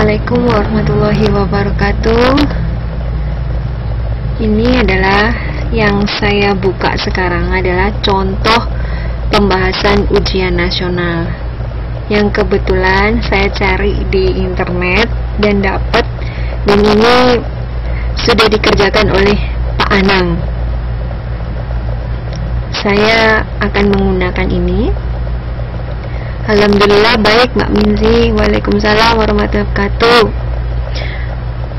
Assalamualaikum warahmatullahi wabarakatuh. Ini adalah yang saya buka sekarang adalah contoh pembahasan ujian nasional yang kebetulan saya cari di internet dan dapat, dan ini sudah dikerjakan oleh Pak Anang. Saya akan menggunakan ini. Alhamdulillah baik Mbak Minzi. Waalaikumsalam warahmatullahi wabarakatuh.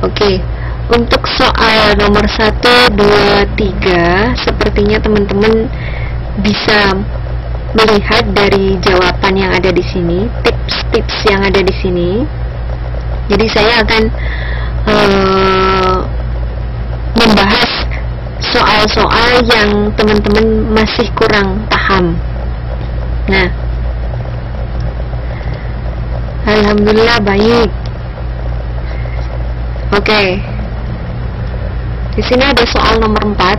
Oke, untuk soal nomor 1, 2, 3 sepertinya teman-teman bisa melihat dari jawaban yang ada di sini, tips-tips yang ada di sini. Jadi saya akan membahas soal-soal yang teman-teman masih kurang paham. Nah, alhamdulillah baik. Oke. Di sini ada soal nomor 4.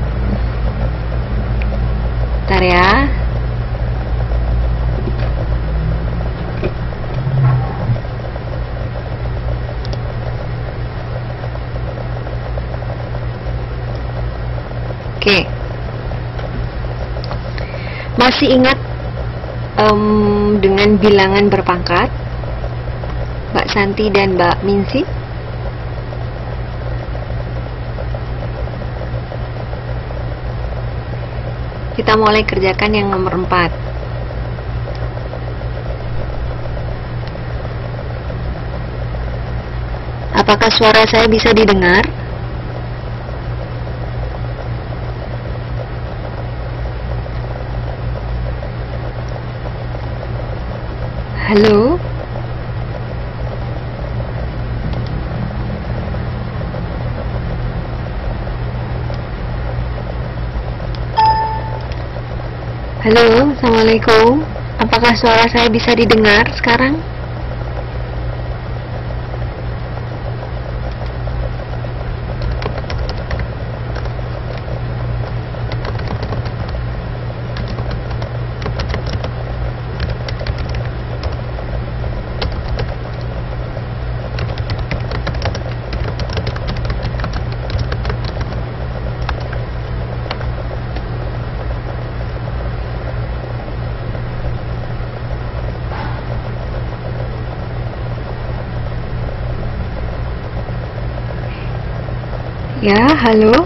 Bentar ya. Oke. Masih ingat dengan bilangan berpangkat? Mbak Santi dan Mbak Minsi? Kita mulai kerjakan yang nomor 4. Apakah suara saya bisa didengar? Halo? Halo, Assalamualaikum. Apakah suara saya bisa didengar sekarang? Ya, halo.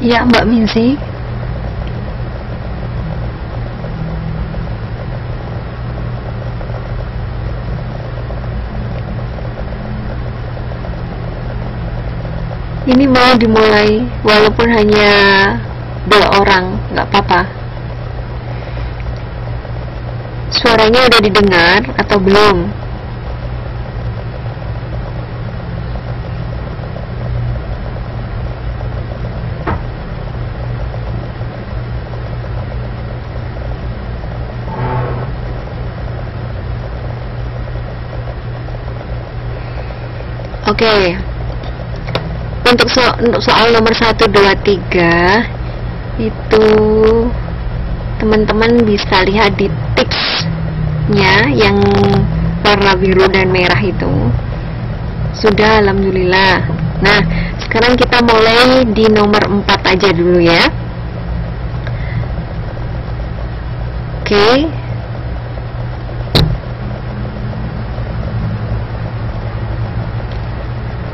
Ya, Mbak Minsi. Ini mau dimulai, walaupun hanya 2 orang, nggak apa-apa. Suaranya udah didengar atau belum? Oke. Untuk soal nomor 1, 2, 3 itu teman-teman bisa lihat di tipsnya yang warna biru dan merah itu. Sudah, alhamdulillah. Nah, sekarang kita mulai di nomor 4 aja dulu ya. Oke.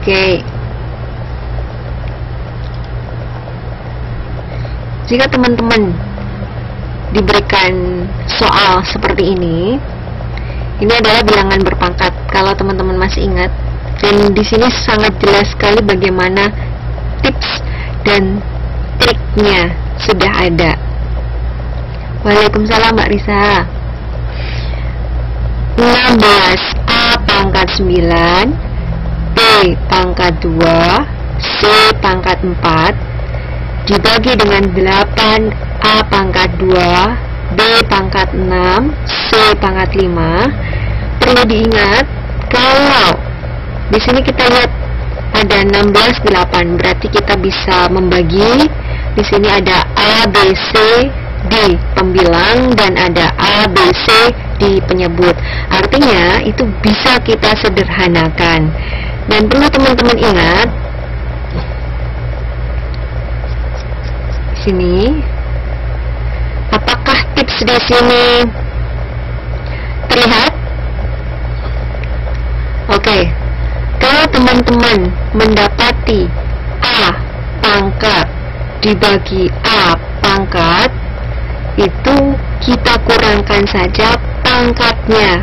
Oke. Jika teman-teman diberikan soal seperti ini adalah bilangan berpangkat. Kalau teman-teman masih ingat, dan di sini sangat jelas sekali bagaimana tips dan triknya sudah ada. Waalaikumsalam Mbak Risa. 16A pangkat 9, B pangkat 2, C pangkat 4 dibagi dengan 8A pangkat 2, B pangkat 6, C pangkat 5. Perlu diingat, kalau di sini kita lihat ada 16, 8, berarti kita bisa membagi. Di sini ada A, B, C, D pembilang, dan ada A, B, C di penyebut. Artinya itu bisa kita sederhanakan. Dan perlu teman-teman ingat, sini, apakah tips di sini terlihat? Oke, kalau teman-teman mendapati A pangkat dibagi A pangkat, itu kita kurangkan saja pangkatnya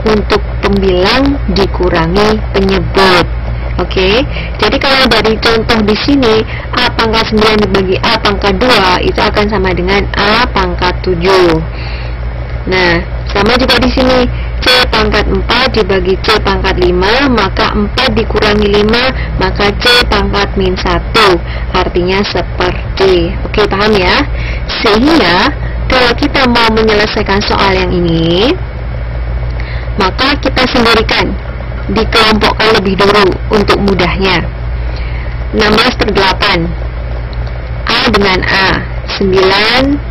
untuk pembilang dikurangi penyebut. Oke, jadi kalau dari contoh di sini A pangkat 9 dibagi A pangkat 2 itu akan sama dengan A pangkat 7. Nah, sama juga di sini C pangkat 4 dibagi C pangkat 5, maka 4 dikurangi 5, maka C pangkat min 1. Artinya seperti. Oke, paham ya? Sehingga kalau kita mau menyelesaikan soal yang ini, maka kita sendirikan, dikelompokkan lebih dulu untuk mudahnya. 16 per 8, A dengan A, 9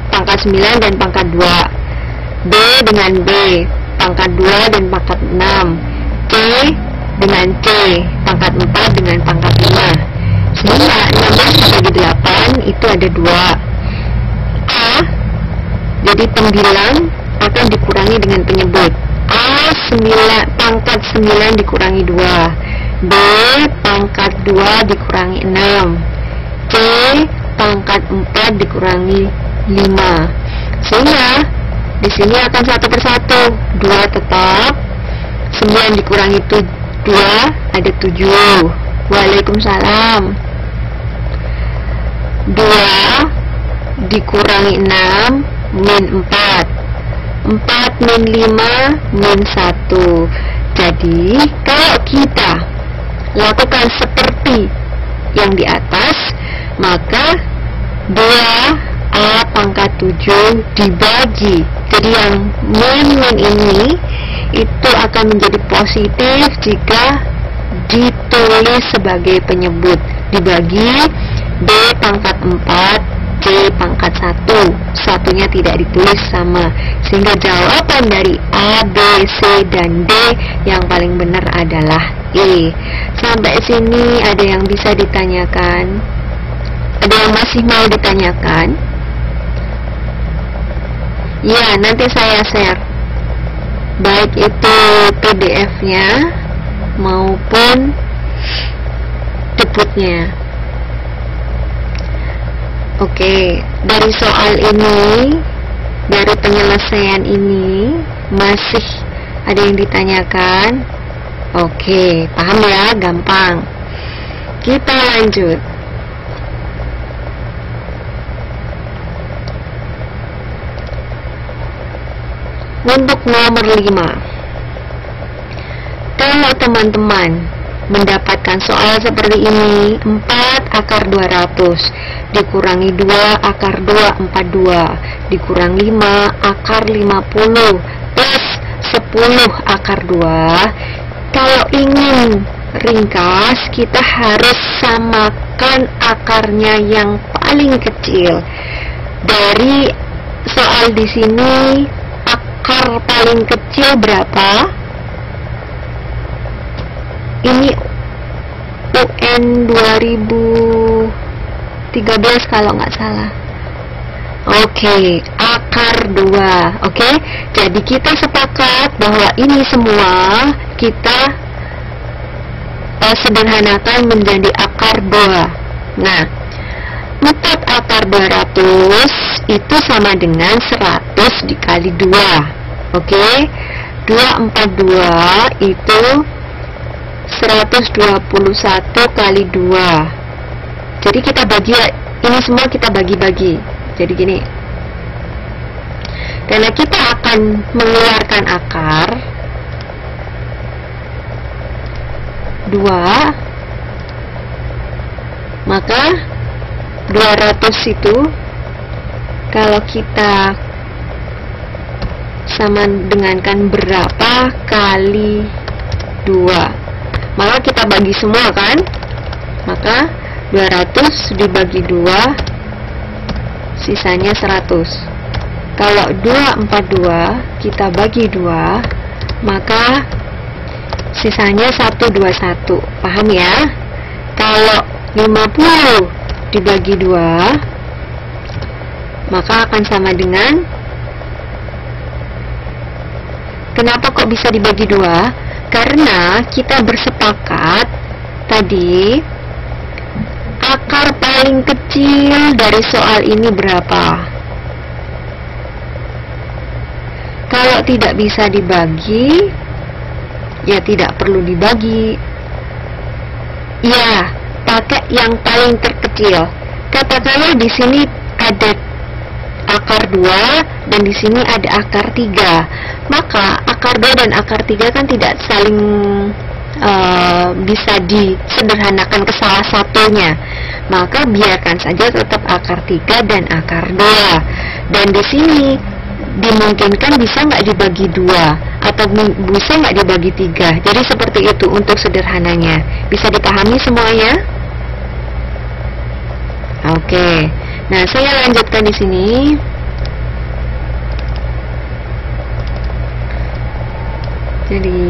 pangkat 9 dan pangkat 2, B dengan B, pangkat 2 dan pangkat 6, C dengan C, pangkat 4 dengan pangkat 5. Sehingga 16 dibagi 8 itu ada 2. A jadi pembilang akan dikurangi dengan penyebut. A 9, pangkat 9 dikurangi 2, B pangkat 2 dikurangi 6, C pangkat 4 dikurangi 5. Sehingga di sini akan satu persatu, 2 tetap, 9 dikurangi 2 ada 7. Waalaikumsalam. 2 dikurangi 6 min 4, 4 min 5 min 1. Jadi kalau kita lakukan seperti yang di atas, maka 2A pangkat 7 dibagi, jadi yang min ini itu akan menjadi positif jika ditulis sebagai penyebut, dibagi B pangkat 4 C pangkat 1, satunya tidak ditulis sama, sehingga jawaban dari A, B, C, dan D yang paling benar adalah E. Sampai sini ada yang bisa ditanyakan? Ada yang masih mau ditanyakan? Ya, nanti saya share, baik itu PDF-nya maupun debutnya. Oke, dari soal ini, dari penyelesaian ini, masih ada yang ditanyakan? Oke, paham ya? Gampang. Kita lanjut. Untuk nomor 5, kalau teman-teman mendapatkan soal seperti ini, 4 akar 200 dikurangi 2 akar 242 dikurang 5 akar 50 plus 10 akar 2. Kalau ingin ringkas, kita harus samakan akarnya yang paling kecil. Dari soal di sini, akar paling kecil berapa? Ini UN 2013 kalau nggak salah. Oke, akar 2. Oke, jadi kita sepakat bahwa ini semua kita sederhanakan menjadi akar 2. Nah, 4 akar 200 itu sama dengan 100 dikali 2. Oke, 242 itu 121 kali 2. Jadi kita bagi, ini semua kita bagi-bagi. Jadi gini, karena kita akan mengeluarkan akar 2, maka 200 itu kalau kita sama dengankan berapa kali 2, maka kita bagi semua kan, maka 200 dibagi 2 sisanya 100. Kalau 242 kita bagi 2, maka sisanya 121. Paham ya? Kalau 50 dibagi 2, maka akan sama dengan, kenapa kok bisa dibagi 2? Karena kita bersepakat tadi akar paling kecil dari soal ini berapa. Kalau tidak bisa dibagi, ya tidak perlu dibagi. Ya, pakai yang paling terkecil. Katakanlah di sini ada akar 2 dan di sini ada akar 3. Maka akar 2 dan akar 3 kan tidak saling bisa disederhanakan ke salah satunya. Maka biarkan saja tetap akar 3 dan akar 2. Dan di sini dimungkinkan bisa nggak dibagi 2 atau bisa nggak dibagi 3. Jadi seperti itu untuk sederhananya. Bisa dipahami semuanya? Oke. Nah, saya lanjutkan di sini. Jadi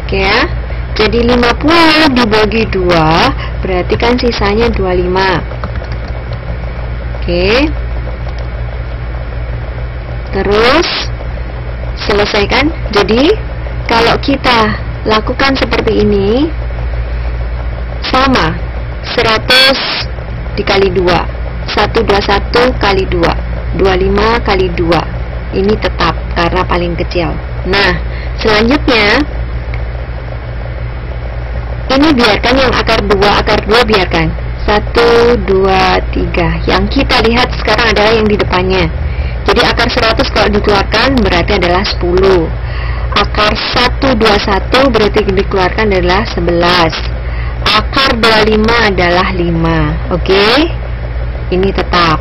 oke ya. Jadi 50 dibagi 2 berarti kan sisanya 25. Oke. Terus selesaikan. Jadi kalau kita lakukan seperti ini, sama 100 dikali 2, 121 kali 2, 25 kali 2. Ini tetap karena paling kecil. Nah, selanjutnya ini biarkan yang akar 2 biarkan. 1, 2, 3. Yang kita lihat sekarang adalah yang di depannya. Jadi akar 100 kalau dikeluarkan berarti adalah 10. Akar 121 berarti dikeluarkan adalah 11. Akar 25 adalah 5. Oke? Ini tetap.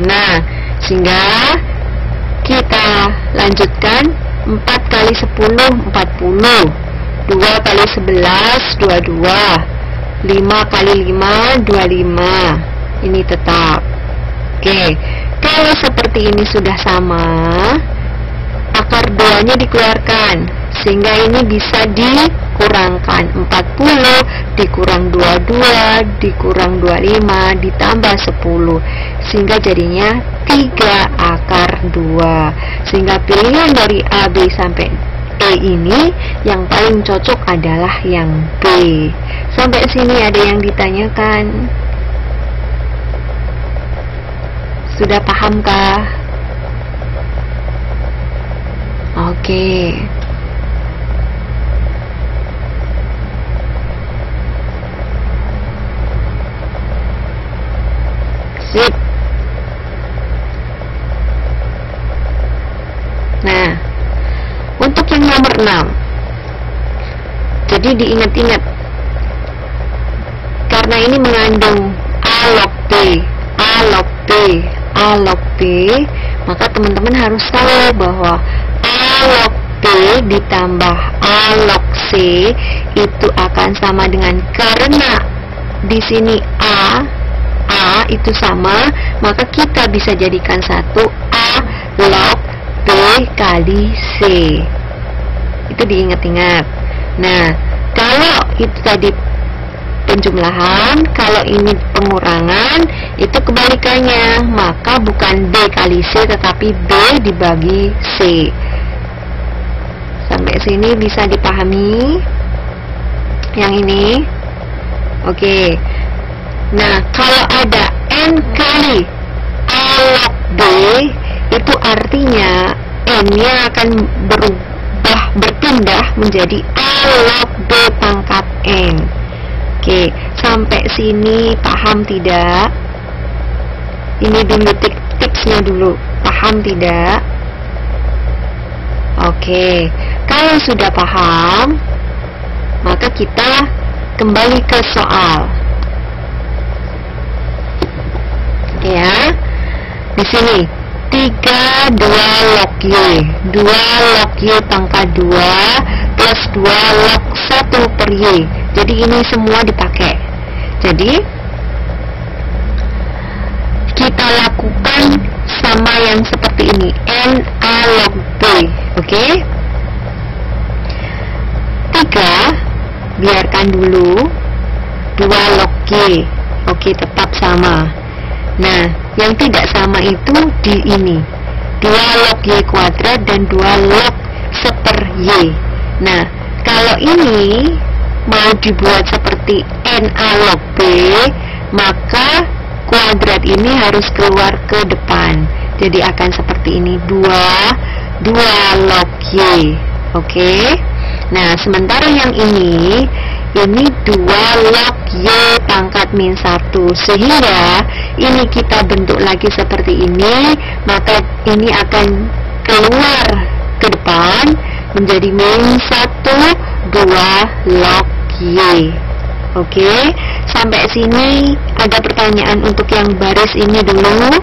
Nah, sehingga kita lanjutkan 4 kali 10 40. 2 kali 11 22. 5 kali 5 25. Ini tetap. Oke. Kalau seperti ini sudah sama, akar 2-nya dikeluarkan, sehingga ini bisa dikurangkan. 40 dikurang 22 dikurang 25 ditambah 10, sehingga jadinya 3 akar 2. Sehingga pilihan dari A, B sampai E ini yang paling cocok adalah yang B. Sampai sini ada yang ditanyakan? Sudah pahamkah? Oke. Sip. Nah, untuk yang nomor 6, jadi diingat-ingat, karena ini mengandung A log B, A log B, A log B, maka teman-teman harus tahu bahwa A log B ditambah A log C itu akan sama dengan, karena di sini A itu sama, maka kita bisa jadikan satu A log B kali C. Itu diingat-ingat. Nah, kalau itu tadi penjumlahan, kalau ini pengurangan, itu kebalikannya, maka bukan B kali C tetapi B dibagi C. Sampai sini bisa dipahami yang ini? Oke. Nah, kalau ada N kali A log B, itu artinya N-nya akan berpindah menjadi A log B pangkat N. Oke, sampai sini paham tidak? Ini dulu tipsnya dulu. Paham tidak? Oke, kalau sudah paham, maka kita kembali ke soal. Oke ya. Di sini 3 2 log Y, 2 log Y pangkat 2 plus 2 log 1 per Y. Jadi ini semua dipakai. Jadi kita lakukan sama yang seperti ini, NA log B. Oke, 3 biarkan dulu, 2 log Y. Oke, tetap sama. Nah, yang tidak sama itu di ini, 2 log Y kuadrat dan 2 log 1 per Y. Nah, kalau ini mau dibuat seperti NA log B, maka kuadrat ini harus keluar ke depan. Jadi akan seperti ini, 2 log Y. Oke. Nah, sementara yang ini 2 log Y pangkat min 1. Sehingga ini kita bentuk lagi seperti ini, maka ini akan keluar ke depan menjadi min 1 2 log Y. Oke, sampai sini ada pertanyaan untuk yang baris ini dulu.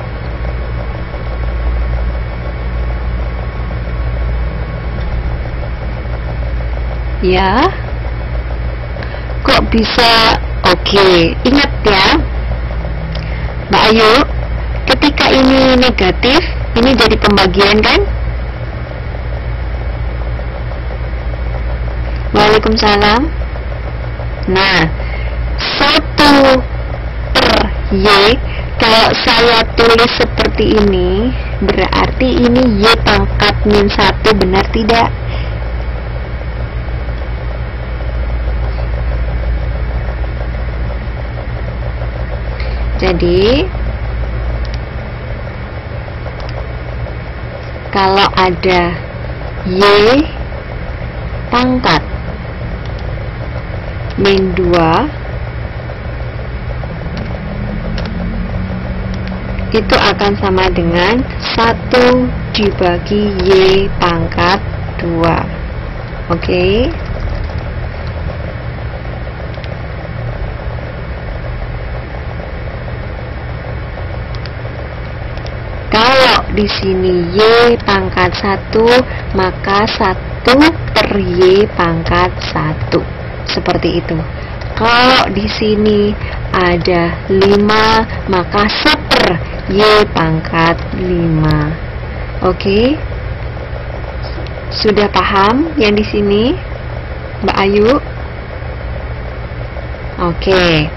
Ya, kok bisa? Oke, ingat ya Mbak Ayu, ketika ini negatif, ini jadi pembagian kan? Waalaikumsalam. Nah, 1 per Y, kalau saya tulis seperti ini, berarti ini Y pangkat min 1, benar tidak? Jadi kalau ada Y pangkat min 2, itu akan sama dengan 1 dibagi Y pangkat 2. Oke. Kalau di sini Y pangkat 1, maka 1 per Y pangkat 1. Seperti itu. Kalau di sini ada 5, maka 1 per Y pangkat 5. Oke. Sudah paham yang di sini, Mbak Ayu? Oke.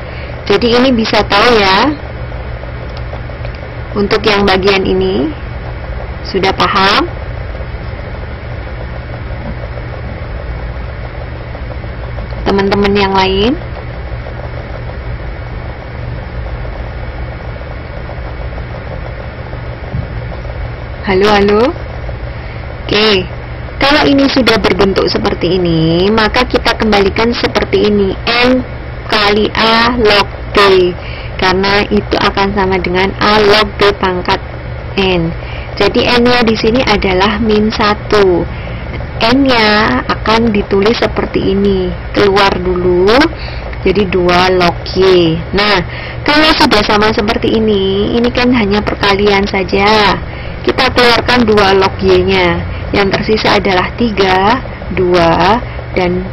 Jadi ini bisa tahu ya. Untuk yang bagian ini sudah paham? Teman-teman yang lain? Halo, halo. Oke. Kalau ini sudah berbentuk seperti ini, maka kita kembalikan seperti ini, N kali A log B. Karena itu akan sama dengan A log B pangkat N. Jadi N-nya di sini adalah min 1. N-nya akan ditulis seperti ini, keluar dulu, jadi 2 log Y. Nah, kalau sudah sama seperti ini kan hanya perkalian saja. Kita keluarkan 2 log Y-nya. Yang tersisa adalah 3, 2, dan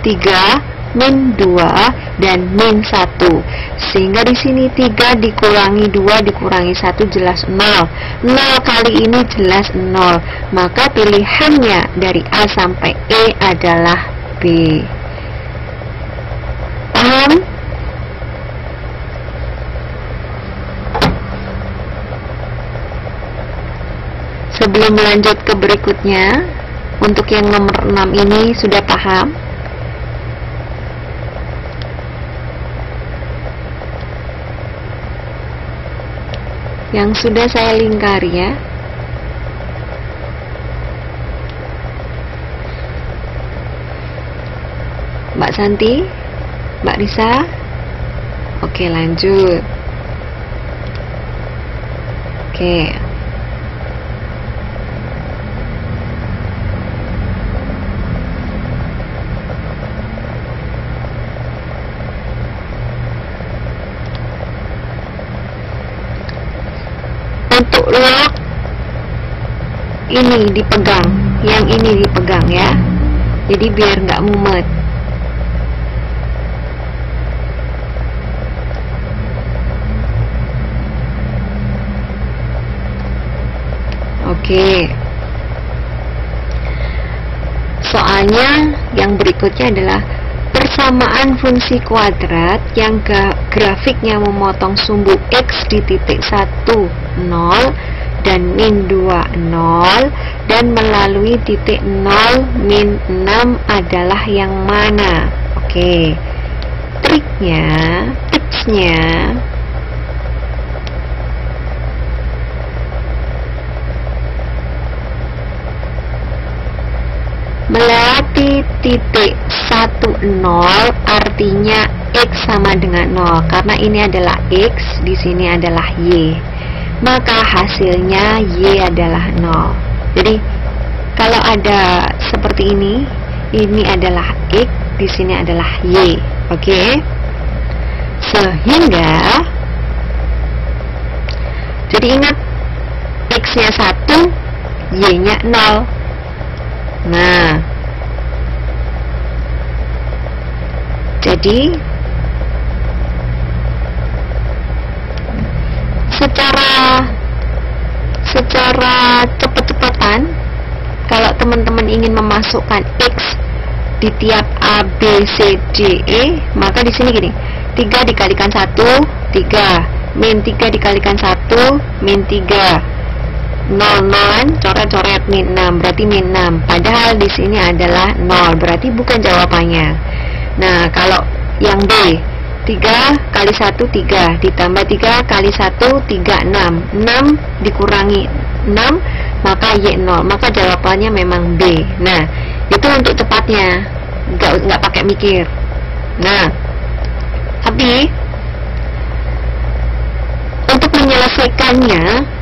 3, min 2 dan min 1. Sehingga di sini 3 dikurangi 2 dikurangi 1 jelas 0. 0 kali ini jelas 0. Maka pilihannya dari A sampai E adalah B. Paham? Sebelum lanjut ke berikutnya, untuk yang nomor 6 ini sudah paham? Yang sudah saya lingkari ya. Mbak Santi, Mbak Risa. Oke, lanjut. Oke. untuk log ini dipegang, yang ini dipegang ya, jadi biar nggak mumet. Oke. Soalnya yang berikutnya adalah persamaan fungsi kuadrat yang grafiknya memotong sumbu X di titik 1, 0 dan min 2, 0 dan melalui titik 0, min 6 adalah yang mana? Oke. Tipsnya melewati titik 1, 0 artinya X sama dengan 0, karena ini adalah X, di sini adalah Y, maka hasilnya Y adalah 0. Jadi kalau ada seperti ini adalah X, di sini adalah Y. Oke. Sehingga jadi ingat, X-nya 1, Y-nya 0. Nah, jadi secara cepet-cepetan, kalau teman-teman ingin memasukkan X di tiap A, B, C, D, E, maka di sini gini, 3 dikalikan 1, 3, min 3 dikalikan 1, min 3, 0-0, coret-coret, min 6, berarti min 6. Padahal di sini adalah 0, berarti bukan jawabannya. Nah, kalau yang B, 3 kali 1, 3, ditambah 3 kali 1, 3, 6. 6 dikurangi 6, maka Y 0, maka jawabannya memang B. Nah, itu untuk tepatnya, nggak pakai mikir. Nah, tapi untuk menyelesaikannya,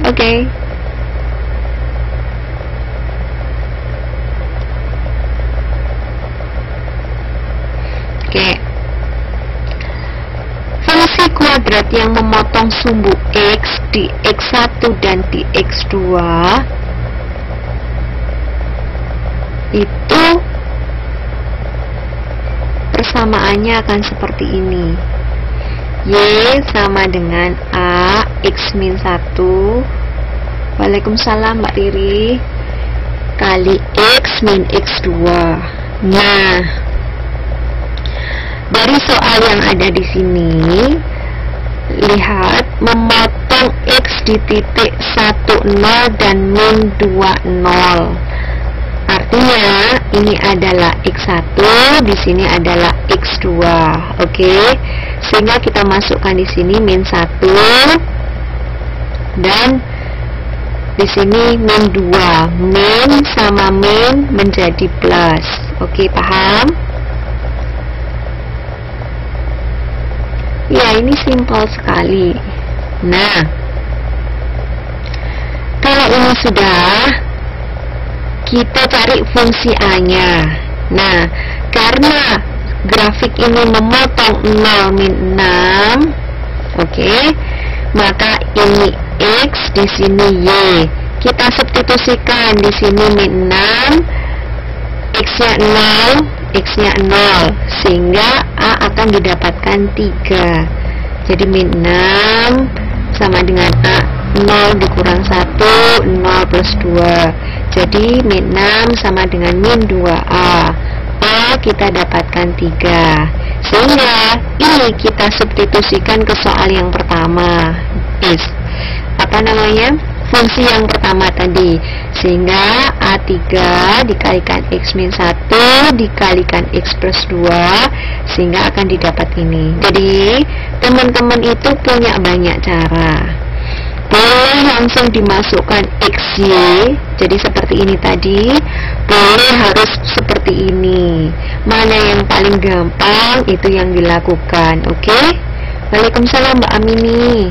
oke. Fungsi kuadrat yang memotong sumbu X di X1 dan di X2 itu persamaannya akan seperti ini. Y sama dengan A X min 1, Waalaikumsalam Mbak Riri, kali X min X2. Nah, dari soal yang ada di sini, lihat memotong X di titik 1, 0 dan min 2, 0. Artinya ini adalah X1, di sini adalah X2. Oke. Sehingga kita masukkan di sini min 1 dan di sini min 2. Min sama min menjadi plus. Oke, paham? Ya, ini simpel sekali. Nah, kalau ini sudah, kita cari fungsi A-nya. Nah, karena grafik ini memotong 0 min 6, oke, maka ini X, di sini Y. Kita substitusikan, di sini min 6, X-nya 0, X-nya 0, sehingga A akan didapatkan 3. Jadi min 6 sama dengan A, 0 dikurang 1, 0 plus 2. Jadi min 6 sama dengan min 2A. A kita dapatkan 3. Sehingga ini kita substitusikan ke soal yang pertama. Fungsi yang pertama tadi. Sehingga A3 dikalikan X min 1 dikalikan X plus 2, sehingga akan didapat ini. Jadi teman-teman itu punya banyak cara. Boleh langsung dimasukkan XY, jadi seperti ini tadi. Boleh harus seperti ini. Mana yang paling gampang, itu yang dilakukan. Oke? Waalaikumsalam Mbak Amini.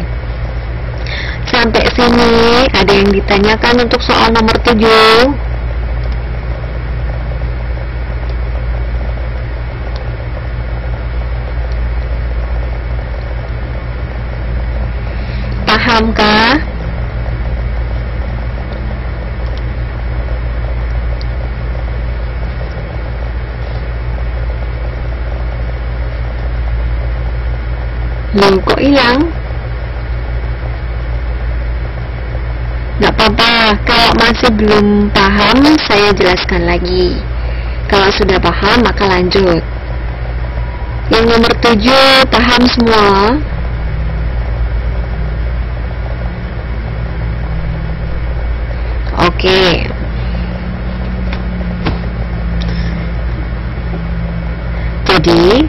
Sampai sini ada yang ditanyakan untuk soal nomor 7? Pahamkah? Loh, kok hilang? Nggak apa-apa, kalau masih belum paham, saya jelaskan lagi. Kalau sudah paham, maka lanjut. Yang nomor 7, paham semua? Oke. Jadi,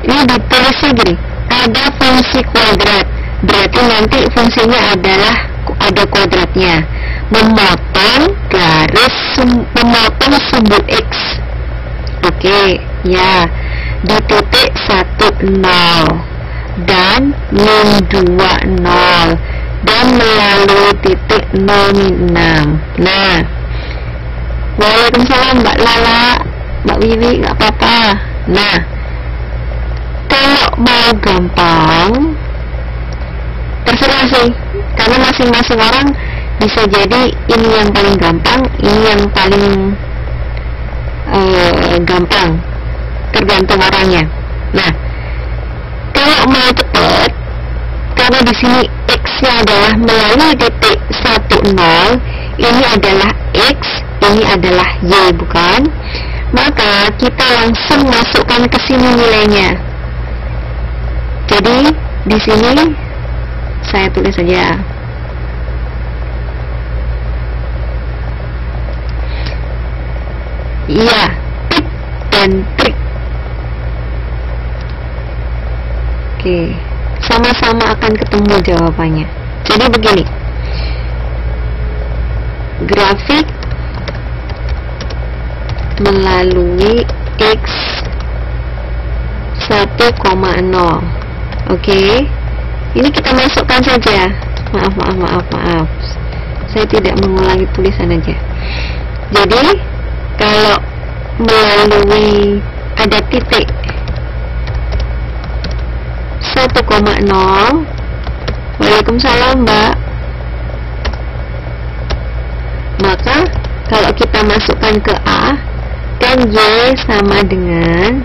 ini ditulisnya gini, ada fungsi kuadrat, berarti nanti fungsinya adalah ada kuadratnya. Memotong sumbu X. Oke, ya. Di titik 1, 0 dan min 2, 0 dan melalui titik 0, min 6. Nah, waalaikumsalam Mbak Lala, Mbak Wiwi, nggak apa-apa. Nah, kalau mau gampang, terserah sih, karena masing-masing orang bisa jadi ini yang paling gampang, ini yang paling gampang, tergantung orangnya. Nah, kalau mau cepet, karena di sini X-nya adalah melalui titik 1, 0, ini adalah X, ini adalah Y, bukan? Maka kita langsung masukkan ke sini nilainya. Jadi di sini saya tulis saja. Iya, tip dan trik. Oke, sama-sama akan ketemu jawabannya. Jadi begini, grafik melalui X 1,0. Oke, ini kita masukkan saja. Maaf. Saya tidak mengulangi tulisan aja. Jadi, kalau melalui ada titik 1,0, waalaikumsalam Mbak, maka kalau kita masukkan ke A, dan Y sama dengan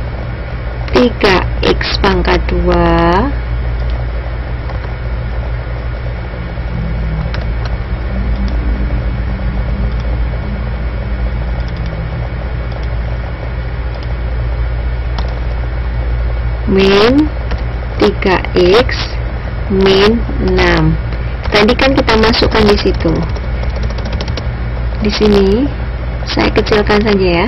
3X pangkat 2 min 3X min 6. Tadi kan kita masukkan di situ. Di sini saya kecilkan saja ya.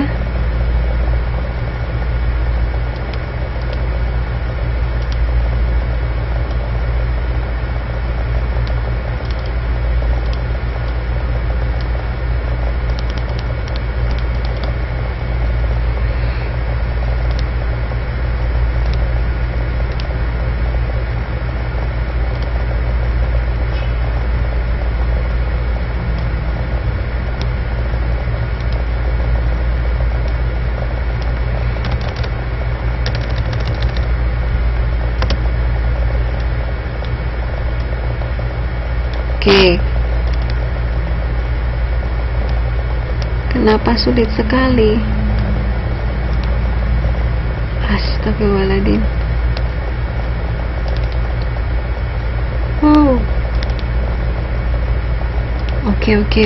Oke. Kenapa sulit sekali? Astagfirullahaladzim. Oh. Oke.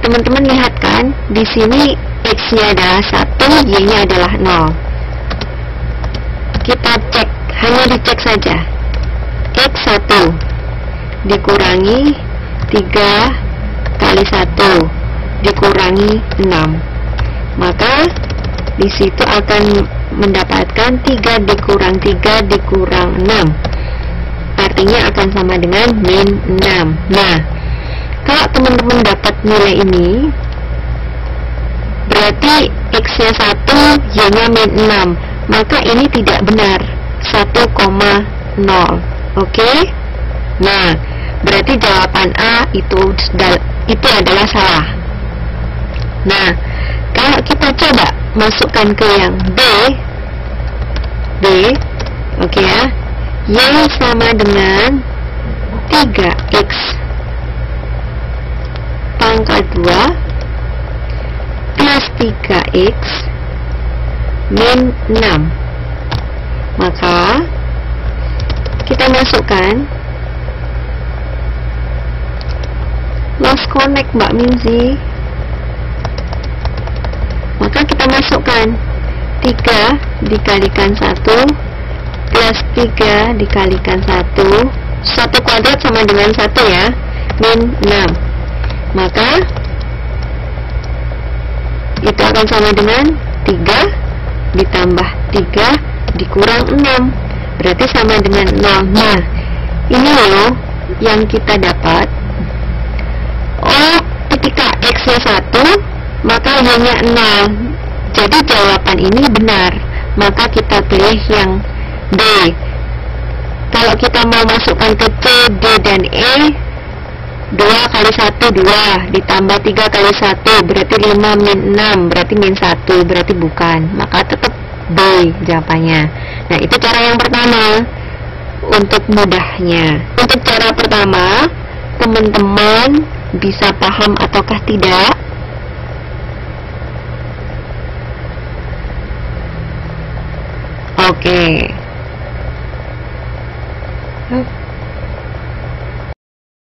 Teman-teman lihat kan, di sini X-nya adalah 1, Y-nya adalah 0. Kita cek, hanya dicek saja. X1 dikurangi 3 kali 1 dikurangi 6, maka di situ akan mendapatkan 3 dikurang 3 dikurang 6, artinya akan sama dengan min 6. Nah, kalau teman-teman dapat nilai ini, berarti X-nya 1, Y-nya min 6, maka ini tidak benar, 1,0. Oke? Nah, berarti jawaban A itu adalah salah. Nah, kalau kita coba masukkan ke yang B, B. Oke ya. Y sama dengan 3X pangkat 2 plus 3X min 6. Maka kita masukkan lost connect Mbak Minzi. Maka kita masukkan 3 dikalikan 1 plus 3 dikalikan 1 kuadrat sama dengan 1 ya, min 6. Maka itu akan sama dengan 3 ditambah 3 dikurang 6, berarti sama dengan 0. Nah, ini loh yang kita dapat. Oh, ketika X-nya 1 maka Y-nya 0. Jadi jawaban ini benar, maka kita pilih yang B. Kalau kita mau masukkan ke C, D, dan E, 2 kali 1 2 ditambah 3 kali 1 berarti 5 min 6 berarti min 1, berarti bukan, maka tetap B jawabannya. Nah, itu cara yang pertama untuk mudahnya. Untuk cara pertama, teman-teman bisa paham ataukah tidak? Oke.